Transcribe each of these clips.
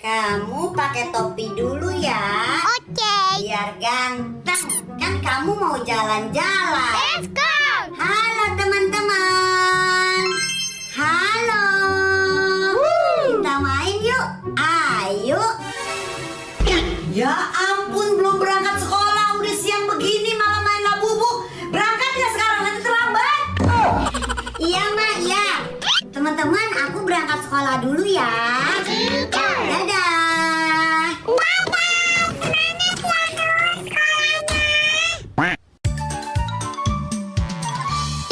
Kamu pakai topi dulu ya. Oke. Biar ganteng. Kan kamu mau jalan-jalan. Let's go. Halo teman-teman. Halo. Kita main yuk. Ayo. Ya ampun, belum berangkat sekolah. Udah siang begini malah main labubu. Berangkat ya sekarang, nanti terlambat. Iya mak, ya. Teman-teman, aku berangkat sekolah dulu ya. Dadah.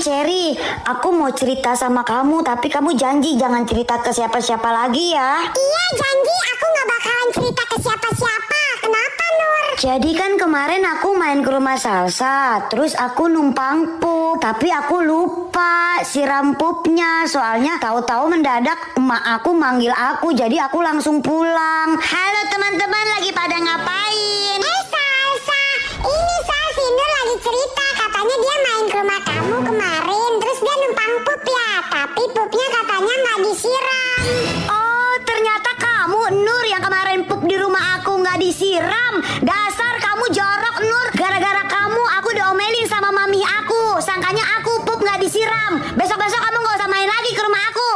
Cherry, aku mau cerita sama kamu, tapi kamu janji jangan cerita ke siapa-siapa lagi ya. Iya, janji aku nggak bakalan cerita ke siapa-siapa. Kenapa, Nur? Jadi kan kemarin aku main ke rumah Salsa, terus aku numpang pup, tapi aku lupa siram pupnya. Soalnya tahu-tahu mendadak emak aku manggil aku, jadi aku langsung pulang. Halo teman-teman, lagi pada ngapain? Salsa, ini si Nur lagi cerita. Katanya dia main ke rumah kamu kemarin, terus dia numpang pup ya. Tapi pupnya katanya nggak disiram. Oh, ternyata kamu Nur yang kemarin pup di rumah aku nggak disiram. Dasar kamu jorok Nur. Gara-gara kamu aku diomelin sama mami aku. Sangkanya aku pup nggak disiram. Besok-besok kamu nggak usah main lagi ke rumah aku.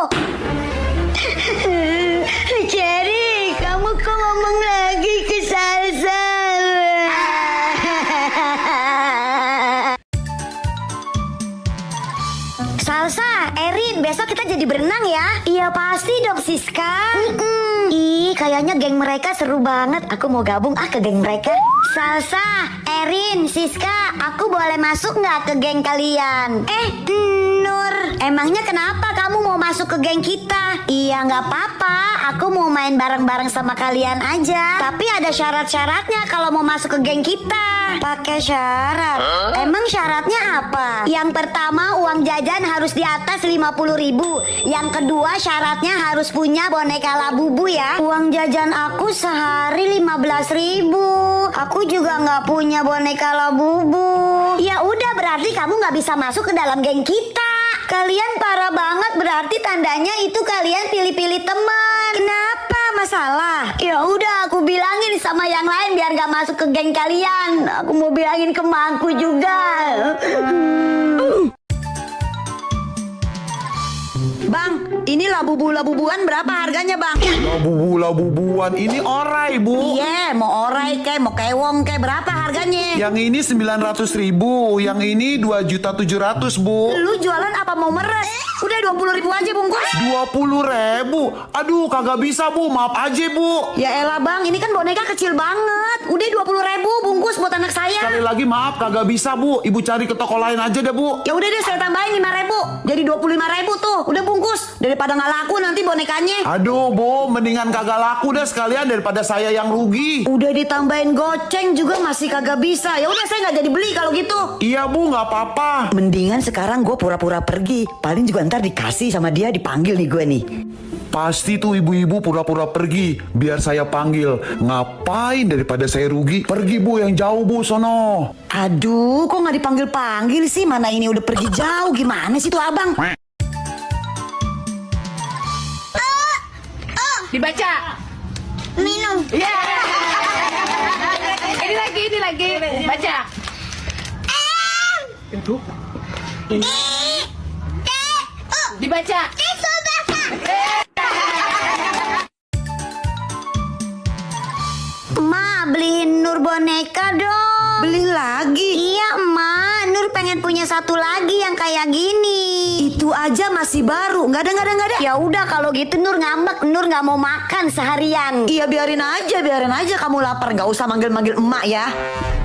Cherry, kamu kok ngomong lagi ke Salsa? Salsa, Erin, besok kita jadi berenang ya? Iya pasti dong Siska. Ih, kayaknya geng mereka seru banget. Aku mau gabung ke geng mereka. Salsa, Erin, Siska, aku boleh masuk nggak ke geng kalian? Nur, emangnya kenapa kamu mau masuk ke geng kita? Iya nggak apa-apa, aku mau main bareng-bareng sama kalian aja. Tapi ada syarat-syaratnya kalau mau masuk ke geng kita. Pakai syarat? Emang syaratnya apa? Yang pertama, uang jajan harus di atas 50.000. Yang kedua, syaratnya harus punya boneka Labubu ya. Uang jajan aku sehari 15.000. Aku juga nggak punya boneka Labubu. Ya udah, berarti kamu nggak bisa masuk ke dalam geng kita. Kalian parah banget, berarti tandanya itu kalian pilih-pilih teman. Kenapa? Masalah? Ya udah, aku bilangin sama yang lain biar gak masuk ke geng kalian. Aku mau bilangin ke mangku juga. Bang, ini labubuan berapa harganya bang? Labubuan ini orai bu. Iya, mau orai kek, mau kewong kek, berapa harganya? Yang ini 900.000, yang ini 2.700.000 bu. Lu jualan apa mau meres? Udah 20.000 aja bungkus. 20.000? Aduh kagak bisa bu, maaf aja bu. Ya elah bang, ini kan boneka kecil banget. Udah 20.000 bungkus buat anak saya. Sekali lagi maaf kagak bisa bu, ibu cari ke toko lain aja deh bu. Ya udah deh, saya tambahin 5.000. Jadi 25.000 tuh, udah bungkus. Daripada nggak laku nanti bonekanya. Aduh bu, mendingan kagak laku deh sekalian daripada saya yang rugi. Udah ditambahin goceng juga masih kagak bisa. Ya udah, saya nggak jadi beli kalau gitu. Iya bu, nggak apa-apa. Mendingan sekarang gue pura-pura pergi. Paling juga ntar dikasih sama dia, dipanggil nih gue nih. Pasti tuh ibu-ibu pura-pura pergi biar saya panggil. Ngapain daripada saya rugi? Pergi bu, yang jauh bu, sono. Aduh, kok nggak dipanggil-panggil sih? Mana ini udah pergi jauh. Gimana sih tuh abang? Dibaca. Minum. Ya. Ini lagi. Baca. Itu. Dibaca. Ma, beliin Nur boneka dong. Beli lagi? Iya Ma, Nur pengen punya satu lagi yang kayak gini. Itu aja masih baru. Nggak ada. Ya udah kalau gitu Nur ngambek, Nur nggak mau makan seharian. Iya biarin aja kamu lapar. Nggak usah manggil-manggil emak ya.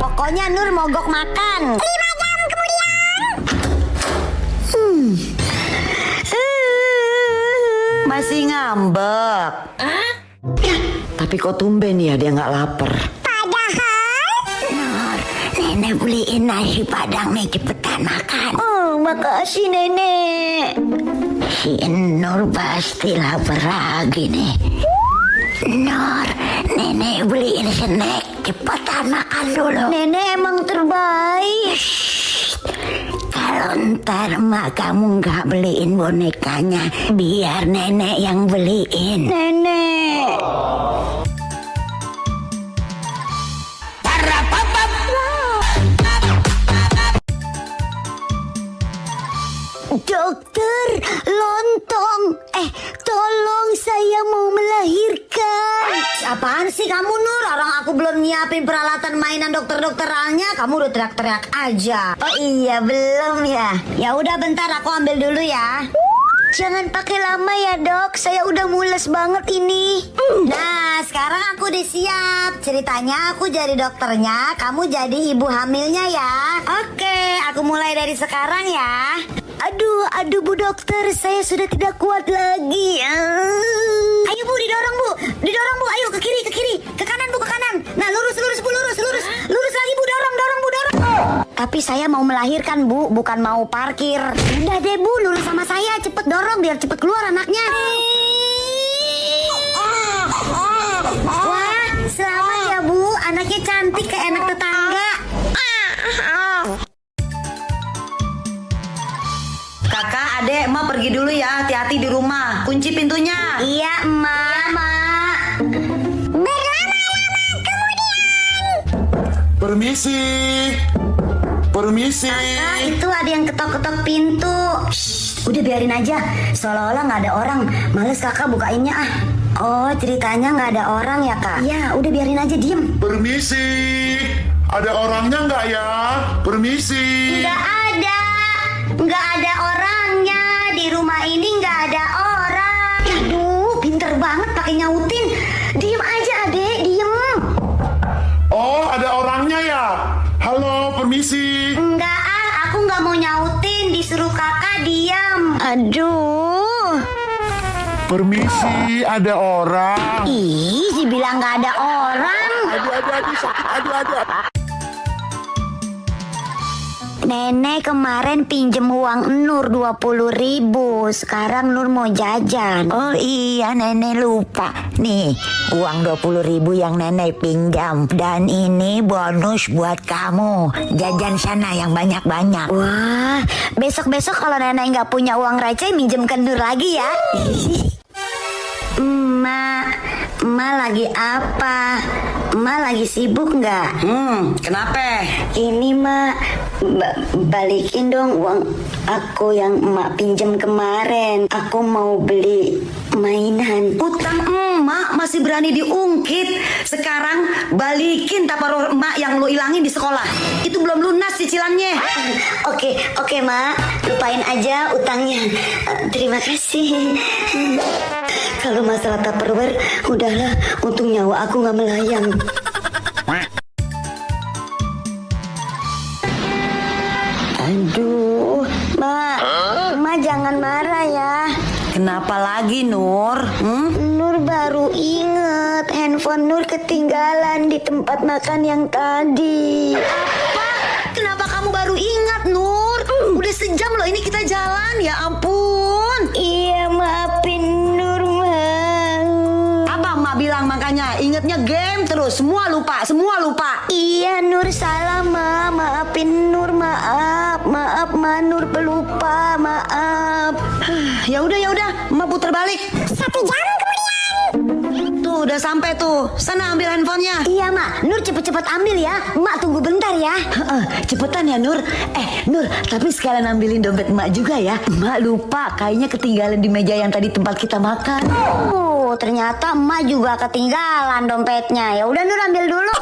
Pokoknya Nur mogok makan. 5 jam kemudian. Masih ngambek. Tapi kok tumben ya dia nggak lapar. Padahal Nur, Nenek beliin nasi padang nih, cepetan makan. Oh, makasih Nenek. Si Nur pasti lapar lagi nih. Nur, Nenek beliin snack, cepetan makan dulu. Nenek emang terbaik. Kalau ntar mak kamu nggak beliin bonekanya, biar nenek yang beliin. Nenek. Dokter, lontong. Tolong saya mau melahirkan. Apaan sih kamu, Nur? Orang aku belum nyiapin peralatan mainan dokter-dokterannya, kamu udah teriak-teriak aja. Oh iya, belum ya. Ya udah bentar, aku ambil dulu ya. Jangan pakai lama ya, Dok. Saya udah mules banget ini. Nah, sekarang aku udah siap. Ceritanya aku jadi dokternya, kamu jadi ibu hamilnya ya. Oke, aku mulai dari sekarang ya. Aduh Bu Dokter, saya sudah tidak kuat lagi. Ayo Bu, didorong Bu, ayo ke kiri, ke kanan Bu, ke kanan. Nah, lurus Bu, lurus lagi Bu, dorong Bu. Tapi saya mau melahirkan Bu, bukan mau parkir. Udah deh Bu, lurus sama saya, cepet dorong biar cepet keluar anaknya. Wah, selamat ya Bu, anaknya cantik kayak anak tetangga. Kakak, adek, emak pergi dulu ya. Hati-hati di rumah. Kunci pintunya. Iya, Emak. Permisi. Kakak, itu ada yang ketok-ketok pintu. Shh, udah biarin aja. Seolah-olah nggak ada orang. Males kakak bukainnya ah. Oh, ceritanya nggak ada orang ya kak? Iya, udah biarin aja, diem. Permisi. Ada orangnya nggak ya? Permisi. Nggak ada orangnya. Di rumah ini nggak ada orang. Aduh, pinter banget pakai nyautin. Diem aja, adek, diem. Oh, ada orangnya ya? Halo, permisi. Enggak aku nggak mau nyautin. Disuruh kakak diam. Aduh. Permisi, ada orang. Ih, dibilang nggak ada orang. Aduh, sakit, aduh. Nenek kemarin pinjem uang Nur 20.000. Sekarang Nur mau jajan. Oh iya, nenek lupa. Nih, uang 20.000 yang nenek pinjam. Dan ini bonus buat kamu. Jajan sana yang banyak-banyak. Wah, besok-besok kalau nenek nggak punya uang receh minjem ke Nur lagi ya. Emak lagi apa? Emak lagi sibuk nggak? Kenapa? Ini Mak, balikin dong uang aku yang emak pinjam kemarin. Aku mau beli mainan. Utang emak masih berani diungkit. Sekarang balikin taparoh emak yang lo ilangin di sekolah. Itu belum lunas cicilannya. Oke Mak, lupain aja utangnya. Terima kasih. Kalau masalah Tupperware, udahlah, untung nyawa aku nggak melayang. Aduh, Mak jangan marah ya. Kenapa lagi, Nur? Nur baru inget handphone Nur ketinggalan di tempat makan yang tadi. Apa? Kenapa kamu baru ingat, Nur? Udah sejam loh ini kita jalan, ya ampun. Iya, maafin Nur, Mak. Apa emak bilang makanya? Ingetnya game terus, semua lupa. Iya, Nur salah, Ma. Maafin Nur, maaf, Ma. Nur pelupa, maaf. Ya udah, emak putar balik. 1 jam kemudian. Tuh, udah sampai tuh. Sana ambil handphonenya. Iya, Mak. Nur cepet-cepet ambil ya. Mak tunggu bentar ya. Cepetan ya, Nur. Nur, tapi sekalian ambilin dompet emak juga ya. Emak lupa, kayaknya ketinggalan di meja yang tadi tempat kita makan. Oh, ternyata emak juga ketinggalan dompetnya. Ya udah, Nur ambil dulu.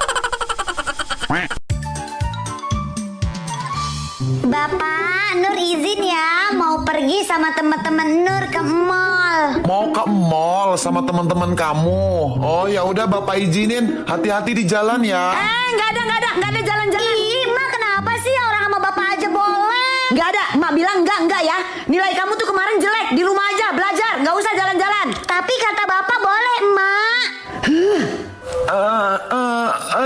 Bapak, Nur izin ya mau pergi sama teman-teman Nur ke mall. Mau ke mall sama teman-teman kamu. Oh ya udah, Bapak izinin. Hati-hati di jalan ya. Nggak ada jalan-jalan. Ih, Mak kenapa sih orang sama bapak aja boleh? Nggak ada, emak bilang enggak ya. Nilai kamu tuh kemarin jelek, di rumah aja belajar, nggak usah jalan-jalan. Tapi kata bapak boleh, Mak.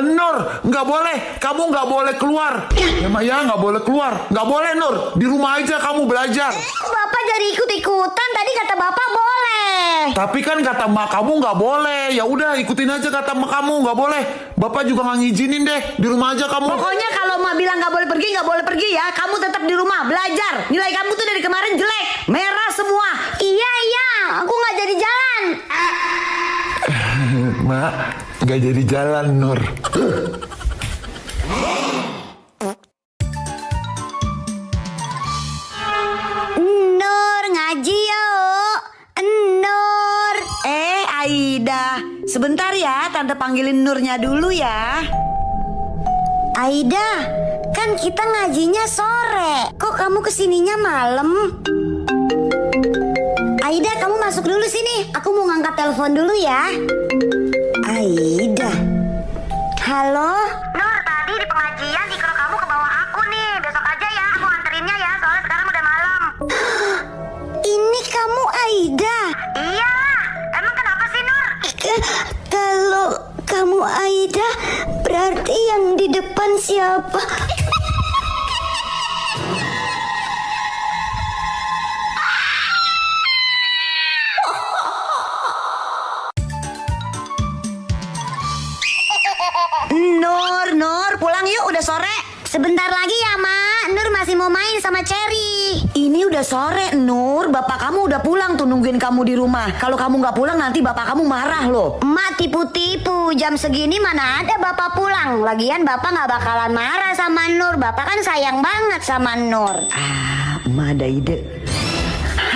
Nur, nggak boleh. Kamu nggak boleh keluar. Ya, Mak, ya nggak boleh keluar. Nggak boleh, Nur. Di rumah aja kamu belajar. Kok bapak jadi ikut-ikutan? Tadi kata bapak boleh. Tapi kan kata mak kamu nggak boleh. Ya udah, ikutin aja kata mak kamu, nggak boleh. Bapak juga nggak ngizinin deh. Di rumah aja kamu. Pokoknya kalau emak bilang nggak boleh pergi ya. Kamu tetap nginep di rumah, belajar. Nilai kamu tuh dari kemarin jelek, merah semua. Iya, aku nggak jadi jalan. Mak, nggak jadi jalan, Nur. Nur ngaji yuk. Nur. Aida, sebentar ya, tante panggilin Nurnya dulu ya. Aida, kan kita ngajinya sore. Kok kamu kesininya malam? Aida, kamu masuk dulu sini. Aku mau ngangkat telepon dulu ya. Aida. Halo? Nur, tadi di pengajian ikro kamu ke bawah aku nih. Besok aja ya, aku anterinnya ya. Soalnya sekarang udah malam. Ini kamu Aida? Iya. Emang kenapa sih, Nur? Kalau kamu Aida, berarti yang di depan siapa? Nur, pulang yuk, udah sore. Sebentar lagi ya, Mak. Nur masih mau main sama Cherry. Ini udah sore, Nur. Bapak kamu udah pulang tuh nungguin kamu di rumah. Kalau kamu nggak pulang nanti bapak kamu marah loh. Emak tipu-tipu. Jam segini mana ada bapak pulang. Lagian bapak nggak bakalan marah sama Nur. Bapak kan sayang banget sama Nur. Emak ada ide.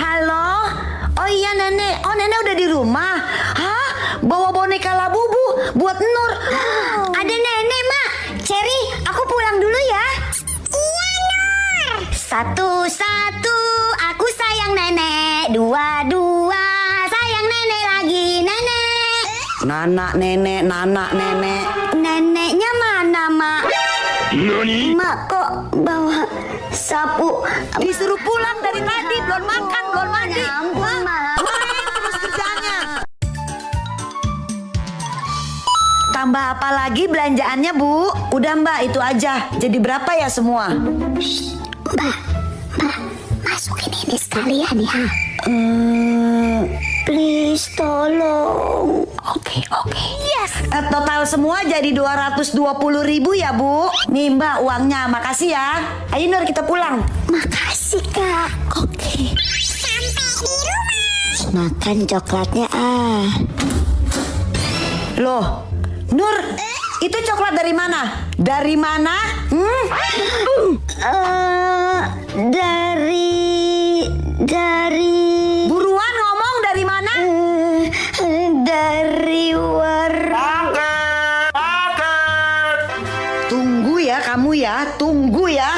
Halo? Oh iya nenek. Oh nenek udah di rumah. Hah? Bawa boneka Labubu buat Nur. Ada nenek, Mak. Cherry, aku pulang dulu ya. Iya, Nur. Satu-satu, aku sayang nenek. Dua-dua, sayang nenek lagi, nenek. Nana nenek. Neneknya mana, Mak? Mak kok bawa sapu? Disuruh pulang dari tadi, belum makan, belum mandi. Ya ampun, Mak. Main terus kerjanya. Tambah apa lagi belanjaannya, Bu? Udah Mbak, itu aja. Jadi berapa ya semua? Mbak, masukin ini sekalian ya. Please tolong. Oke. Yes. Total semua jadi 220.000 ya, Bu. Nih Mbak uangnya, makasih ya. Ayo Nur kita pulang. Makasih, Kak. Oke. Sampai di rumah. Makan coklatnya ah. Loh, Nur, itu coklat dari mana? Dari mana? Dari Buruan ngomong dari mana? dari warung. Tunggu ya kamu ya, tunggu ya.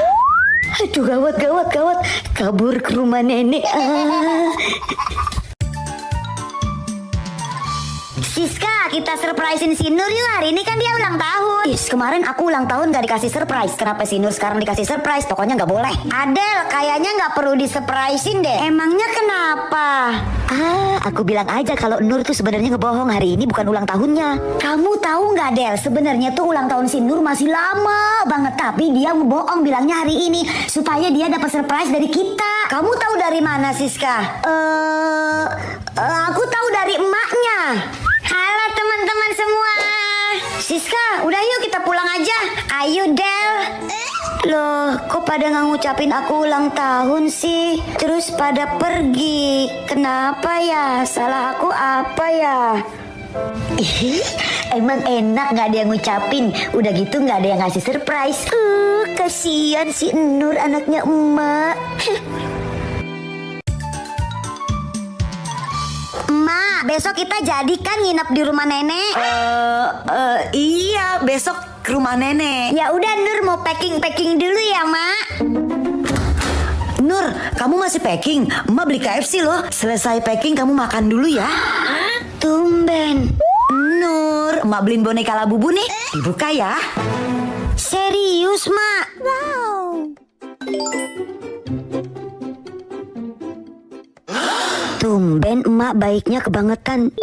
Aduh, gawat. Kabur ke rumah nenek. Siska, kita surprisein si Nur yuk. Hari ini kan dia ulang tahun. Kemarin aku ulang tahun gak dikasih surprise. Kenapa si Nur sekarang dikasih surprise? Pokoknya gak boleh. Adel, kayaknya gak perlu disurprisein deh. Emangnya kenapa? Aku bilang aja kalau Nur tuh sebenarnya ngebohong. Hari ini bukan ulang tahunnya. Kamu tahu nggak, Del? Sebenarnya tuh ulang tahun si Nur masih lama banget. Tapi dia ngebohong bilangnya hari ini supaya dia dapat surprise dari kita. Kamu tahu dari mana, Siska? Aku tahu dari emaknya. Halo teman-teman semua. Siska, udah yuk kita pulang aja. Ayo Del. Loh, kok pada nggak ngucapin aku ulang tahun sih? Terus pada pergi. Kenapa ya? Salah aku apa ya? Emang enak nggak ada yang ngucapin. Udah gitu nggak ada yang ngasih surprise. Kasihan si Nur anaknya emak. Emak, besok kita jadikan nginep di rumah nenek. Iya, besok ke rumah nenek. Ya udah Nur mau packing dulu ya, Mak. Nur, kamu masih packing? Emak beli KFC loh. Selesai packing kamu makan dulu ya. Tumben. Nur, emak beliin boneka Labubu nih. Dibuka ya. Serius, Mak? Wow. Tumben emak baiknya kebangetan.